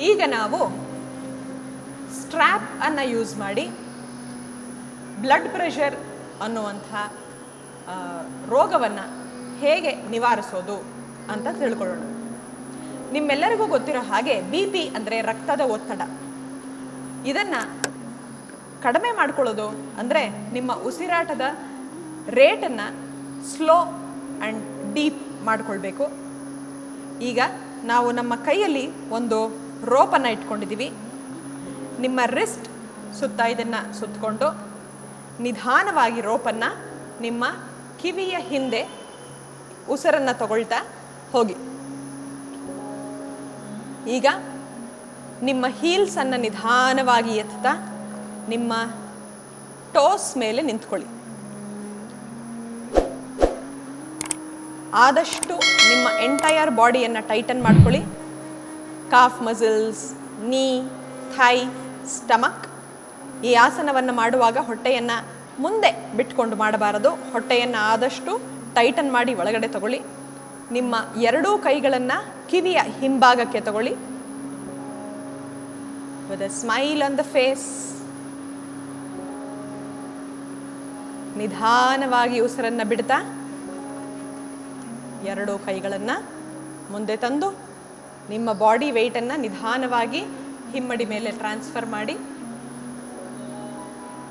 ಈಗ ನಾವು ಸ್ಟ್ರ್ಯಾಪ್ ಅನ್ನು ಯೂಸ್ ಮಾಡಿ ಬ್ಲಡ್ ಪ್ರೆಷರ್ ಅನ್ನುವಂಥ ರೋಗವನ್ನು ಹೇಗೆ ನಿವಾರಿಸೋದು ಅಂತ ತಿಳ್ಕೊಳ್ಳೋಣ. ನಿಮ್ಮೆಲ್ಲರಿಗೂ ಗೊತ್ತಿರೋ ಹಾಗೆ BP ಅಂದರೆ ರಕ್ತದ ಒತ್ತಡ. ಇದನ್ನು ಕಡಿಮೆ ಮಾಡ್ಕೊಳ್ಳೋದು ಅಂದರೆ ನಿಮ್ಮ ಉಸಿರಾಟದ ರೇಟನ್ನು ಸ್ಲೋ ಆ್ಯಂಡ್ ಡೀಪ್ ಮಾಡಿಕೊಳ್ಬೇಕು. ಈಗ ನಾವು ನಮ್ಮ ಕೈಯಲ್ಲಿ ಒಂದು ರೋಪನ್ನು ಇಟ್ಕೊಂಡಿದ್ದೀವಿ. ನಿಮ್ಮ ರಿಸ್ಟ್ ಸುತ್ತ ಇದನ್ನು ಸುತ್ತಕೊಂಡು ನಿಧಾನವಾಗಿ ರೋಪನ್ನು ನಿಮ್ಮ ಕಿವಿಯ ಹಿಂದೆ ಉಸಿರನ್ನು ತಗೊಳ್ತಾ ಹೋಗಿ. ಈಗ ನಿಮ್ಮ ಹೀಲ್ಸನ್ನು ನಿಧಾನವಾಗಿ ಎತ್ತಾ ನಿಮ್ಮ ಟೋಸ್ ಮೇಲೆ ನಿಂತ್ಕೊಳ್ಳಿ. ಆದಷ್ಟು ನಿಮ್ಮ ಎಂಟೈರ್ ಬಾಡಿಯನ್ನು ಟೈಟನ್ ಮಾಡ್ಕೊಳ್ಳಿ. ಕಾಫ್ ಮಸಲ್ಸ್, ನೀ, ಥೈ, ಸ್ಟಮಕ್. ಈ ಆಸನವನ್ನು ಮಾಡುವಾಗ ಹೊಟ್ಟೆಯನ್ನು ಮುಂದೆ ಬಿಟ್ಕೊಂಡು ಮಾಡಬಾರದು. ಹೊಟ್ಟೆಯನ್ನು ಆದಷ್ಟು ಟೈಟನ್ ಮಾಡಿ ಒಳಗಡೆ ತಗೊಳ್ಳಿ. ನಿಮ್ಮ ಎರಡೂ ಕೈಗಳನ್ನು ಕಿವಿಯ ಹಿಂಭಾಗಕ್ಕೆ ತಗೊಳ್ಳಿ. With a smile on the face. ನಿಧಾನವಾಗಿ ಉಸಿರನ್ನು ಬಿಡ್ತಾ ಎರಡೂ ಕೈಗಳನ್ನು ಮುಂದೆ ತಂದು ನಿಮ್ಮ ಬಾಡಿ ವೆಯ್ಟನ್ನು ನಿಧಾನವಾಗಿ ಹಿಮ್ಮಡಿ ಮೇಲೆ ಟ್ರಾನ್ಸ್ಫರ್ ಮಾಡಿ.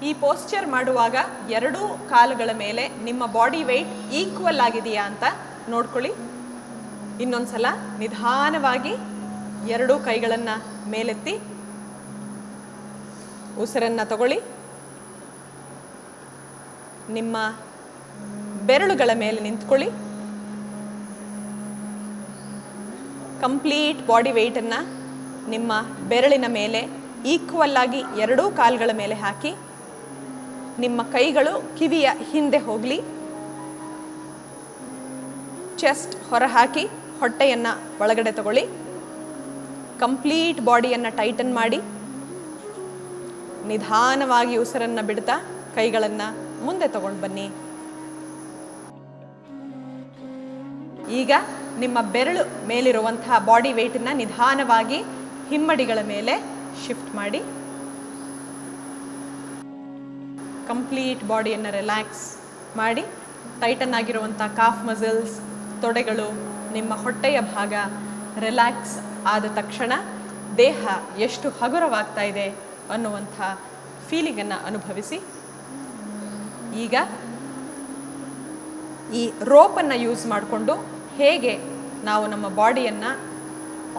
ಈ ಪೋಸ್ಚರ್ ಮಾಡುವಾಗ ಎರಡೂ ಕಾಲುಗಳ ಮೇಲೆ ನಿಮ್ಮ ಬಾಡಿ ವೆಯ್ಟ್ ಈಕ್ವಲ್ ಆಗಿದೆಯಾ ಅಂತ ನೋಡ್ಕೊಳ್ಳಿ. ಇನ್ನೊಂದ್ಸಲ ನಿಧಾನವಾಗಿ ಎರಡೂ ಕೈಗಳನ್ನು ಮೇಲೆತ್ತಿ ಉಸಿರನ್ನು ತಗೊಳ್ಳಿ. ನಿಮ್ಮ ಬೆರಳುಗಳ ಮೇಲೆ ನಿಂತ್ಕೊಳ್ಳಿ. ಕಂಪ್ಲೀಟ್ ಬಾಡಿ ವೆಯ್ಟನ್ನು ನಿಮ್ಮ ಬೆರಳಿನ ಮೇಲೆ ಈಕ್ವಲ್ ಆಗಿ ಎರಡೂ ಕಾಲುಗಳ ಮೇಲೆ ಹಾಕಿ ನಿಮ್ಮ ಕೈಗಳು ಕಿವಿಯ ಹಿಂದೆ ಹೋಗಲಿ. ಚೆಸ್ಟ್ ಹೊರ ಹಾಕಿ ಹೊಟ್ಟೆಯನ್ನು ಒಳಗಡೆ ತಗೊಳ್ಳಿ. ಕಂಪ್ಲೀಟ್ ಬಾಡಿಯನ್ನು ಟೈಟನ್ ಮಾಡಿ ನಿಧಾನವಾಗಿ ಉಸಿರನ್ನು ಬಿಡ್ತಾ ಕೈಗಳನ್ನು ಮುಂದೆ ತಗೊಂಡು ಬನ್ನಿ. ಈಗ ನಿಮ್ಮ ಬೆರಳು ಮೇಲಿರುವಂತಹ ಬಾಡಿ ವೆಯ್ಟನ್ನು ನಿಧಾನವಾಗಿ ಹಿಮ್ಮಡಿಗಳ ಮೇಲೆ ಶಿಫ್ಟ್ ಮಾಡಿ ಕಂಪ್ಲೀಟ್ ಬಾಡಿಯನ್ನು ರಿಲ್ಯಾಕ್ಸ್ ಮಾಡಿ. ಟೈಟನ್ ಆಗಿರುವಂಥ ಕಾಫ್ ಮಸಲ್ಸ್, ತೊಡೆಗಳು, ನಿಮ್ಮ ಹೊಟ್ಟೆಯ ಭಾಗ ರಿಲ್ಯಾಕ್ಸ್ ಆದ ತಕ್ಷಣ ದೇಹ ಎಷ್ಟು ಹಗುರವಾಗ್ತಾ ಇದೆ ಅನ್ನುವಂಥ ಫೀಲಿಂಗನ್ನು ಅನುಭವಿಸಿ. ಈಗ ಈ ರೋಪನ್ನು ಯೂಸ್ ಮಾಡಿಕೊಂಡು ಹೇಗೆ ನಾವು ನಮ್ಮ ಬಾಡಿಯನ್ನು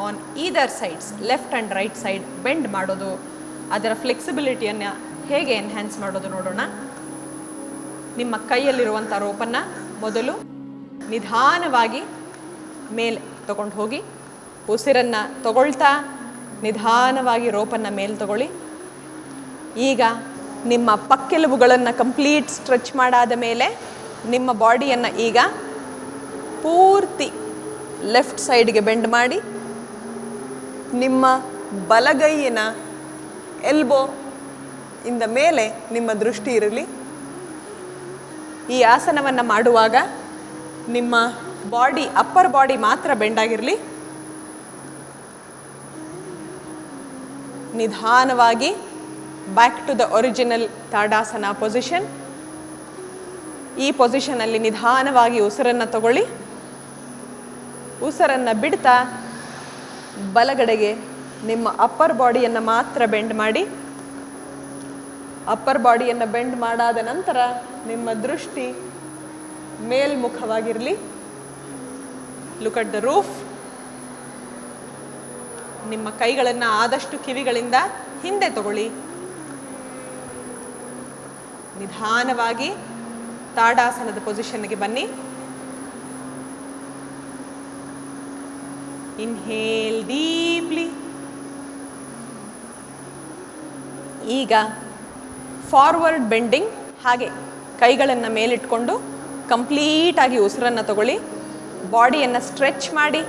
on either sides, left and right side bend ಮಾಡೋದು, ಅದರ ಫ್ಲೆಕ್ಸಿಬಿಲಿಟಿಯನ್ನು ಹೇಗೆ ಎನ್ಹ್ಯಾನ್ಸ್ ಮಾಡೋದು ನೋಡೋಣ. ನಿಮ್ಮ ಕೈಯಲ್ಲಿರುವಂಥ ರೋಪನ್ನು ಮೊದಲು ನಿಧಾನವಾಗಿ ಮೇಲೆ ತಗೊಂಡು ಹೋಗಿ ಉಸಿರನ್ನು ತಗೊಳ್ತಾ ನಿಧಾನವಾಗಿ ರೋಪನ್ನು ಮೇಲೆ ತಗೊಳ್ಳಿ. ಈಗ ನಿಮ್ಮ ಪಕ್ಕೆಲುಬುಗಳನ್ನು ಕಂಪ್ಲೀಟ್ ಸ್ಟ್ರೆಚ್ ಮಾಡಾದ ಮೇಲೆ ನಿಮ್ಮ ಬಾಡಿಯನ್ನು ಈಗ ಪೂರ್ತಿ ಲೆಫ್ಟ್ ಸೈಡ್ಗೆ ಬೆಂಡ್ ಮಾಡಿ ನಿಮ್ಮ ಬಲಗೈಯಿನ ಎಲ್ಬೋ ಇಂದ ಮೇಲೆ ನಿಮ್ಮ ದೃಷ್ಟಿ ಇರಲಿ. ಈ ಆಸನವನ್ನು ಮಾಡುವಾಗ ನಿಮ್ಮ ಬಾಡಿ, ಅಪ್ಪರ್ ಬಾಡಿ ಮಾತ್ರ ಬೆಂಡ್ ಆಗಿರಲಿ. ನಿಧಾನವಾಗಿ back to the original Tadasana position. ಈ ಪೊಸಿಷನಲ್ಲಿ ನಿಧಾನವಾಗಿ ಉಸಿರನ್ನು ತಗೊಳ್ಳಿ. ಉಸಿರನ್ನು ಬಿಡ್ತಾ ಬಲಗಡೆಗೆ ನಿಮ್ಮ ಅಪ್ಪರ್ ಬಾಡಿಯನ್ನು ಮಾತ್ರ ಬೆಂಡ್ ಮಾಡಿ. ಅಪ್ಪರ್ ಬಾಡಿಯನ್ನು ಬೆಂಡ್ ಮಾಡಾದ ನಂತರ ನಿಮ್ಮ ದೃಷ್ಟಿ ಮೇಲ್ಮುಖವಾಗಿರಲಿ. Look at the roof. ನಿಮ್ಮ ಕೈಗಳನ್ನು ಆದಷ್ಟು ಕಿವಿಗಳಿಂದ ಹಿಂದೆ ತಗೊಳ್ಳಿ. ನಿಧಾನವಾಗಿ ತಾಡಾಸನದ ಪೊಸಿಷನ್ಗೆ ಬನ್ನಿ. Inhale deeply. ಈಗ ಫಾರ್ವರ್ಡ್ ಬೆಂಡಿಂಗ್, ಹಾಗೆ ಕೈಗಳನ್ನು ಮೇಲಿಟ್ಕೊಂಡು ಕಂಪ್ಲೀಟಾಗಿ ಉಸಿರನ್ನು ತಗೊಳ್ಳಿ. ಬಾಡಿಯನ್ನು ಸ್ಟ್ರೆಚ್ ಮಾಡಿ,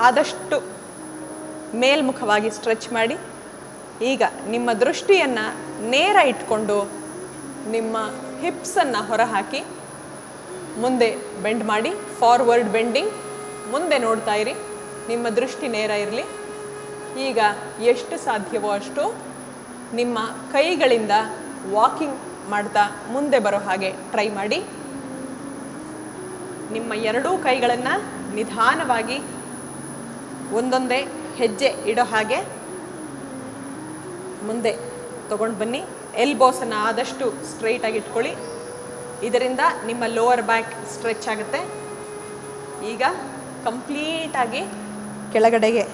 ಆದಷ್ಟು ಮೇಲ್ಮುಖವಾಗಿ ಸ್ಟ್ರೆಚ್ ಮಾಡಿ. ಈಗ ನಿಮ್ಮ ದೃಷ್ಟಿಯನ್ನು ನೇರ ಇಟ್ಕೊಂಡು ನಿಮ್ಮ ಹಿಪ್ಸನ್ನು ಹೊರಹಾಕಿ ಮುಂದೆ ಬೆಂಡ್ ಮಾಡಿ. ಫಾರ್ವರ್ಡ್ ಬೆಂಡಿಂಗ್, ಮುಂದೆ ನೋಡ್ತಾ ಇರಿ. ನಿಮ್ಮ ದೃಷ್ಟಿ ನೇರ ಇರಲಿ. ಈಗ ಎಷ್ಟು ಸಾಧ್ಯವೋ ಅಷ್ಟು ನಿಮ್ಮ ಕೈಗಳಿಂದ ವಾಕಿಂಗ್ ಮಾಡ್ತಾ ಮುಂದೆ ಬರೋ ಹಾಗೆ ಟ್ರೈ ಮಾಡಿ. ನಿಮ್ಮ ಎರಡೂ ಕೈಗಳನ್ನು ನಿಧಾನವಾಗಿ ಒಂದೊಂದೇ ಹೆಜ್ಜೆ ಇಡೋ ಹಾಗೆ ಮುಂದೆ ತಗೊಂಡು ಬನ್ನಿ. ಎಲ್ಬೋಸನ್ನು ಆದಷ್ಟು ಸ್ಟ್ರೈಟಾಗಿ ಇಟ್ಕೊಳ್ಳಿ. ಇದರಿಂದ ನಿಮ್ಮ ಲೋವರ್ ಬ್ಯಾಕ್ ಸ್ಟ್ರೆಚ್ ಆಗುತ್ತೆ. ಈಗ ಕಂಪ್ಲೀಟಾಗಿ ಕೆಳಗಡೆಗೆ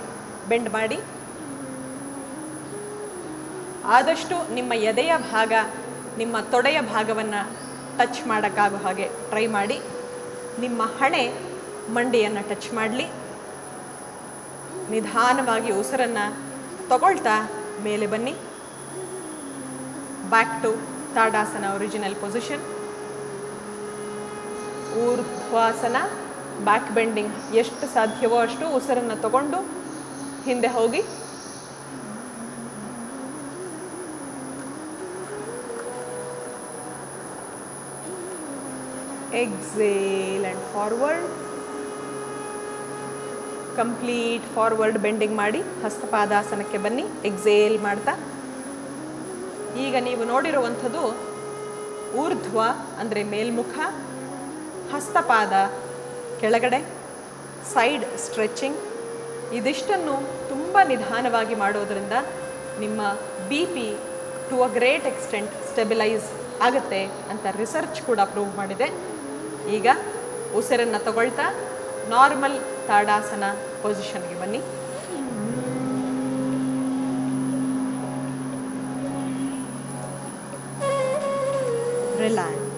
ಬೆಂಡ್ ಮಾಡಿ. ಆದಷ್ಟು ನಿಮ್ಮ ಎದೆಯ ಭಾಗ ನಿಮ್ಮ ತೊಡೆಯ ಭಾಗವನ್ನು ಟಚ್ ಮಾಡೋಕ್ಕಾಗೋ ಹಾಗೆ ಟ್ರೈ ಮಾಡಿ. ನಿಮ್ಮ ಹಣೆ ಮಂಡಿಯನ್ನು ಟಚ್ ಮಾಡಲಿ. ನಿಧಾನವಾಗಿ ಉಸಿರನ್ನು ತಗೊಳ್ತಾ ಮೇಲೆ ಬನ್ನಿ. Back to Tadasana original position. Urdhvasana, back bending ಎಷ್ಟು ಸಾಧ್ಯವೋ ಅಷ್ಟು ಉಸಿರನ್ನು ತಗೊಂಡು ಹಿಂದೆ ಹೋಗಿ. Exhale and forward. Complete forward bending ಮಾಡಿ ಹಸ್ತಪಾದಾಸನಕ್ಕೆ ಬನ್ನಿ. ಎಕ್ಸೇಲ್ ಮಾಡ್ತಾ. ಈಗ ನೀವು ನೋಡಿರುವಂಥದ್ದು ಊರ್ಧ್ವ ಅಂದರೆ ಮೇಲ್ಮುಖ, ಹಸ್ತಪಾದ ಕೆಳಗಡೆ, ಸೈಡ್ ಸ್ಟ್ರೆಚಿಂಗ್. ಇದಿಷ್ಟನ್ನು ತುಂಬ ನಿಧಾನವಾಗಿ ಮಾಡೋದರಿಂದ ನಿಮ್ಮ BP to a great extent stabilise ಆಗುತ್ತೆ ಅಂತ ರಿಸರ್ಚ್ ಕೂಡ ಪ್ರೂವ್ ಮಾಡಿದೆ. ಈಗ ಉಸಿರನ್ನು ತಗೊಳ್ತಾ ನಾರ್ಮಲ್ ತಾಡಾಸನ ಪೊಸಿಷನ್ಗೆ ಬನ್ನಿ. ರಿಲ್ಯಾಕ್ಸ್.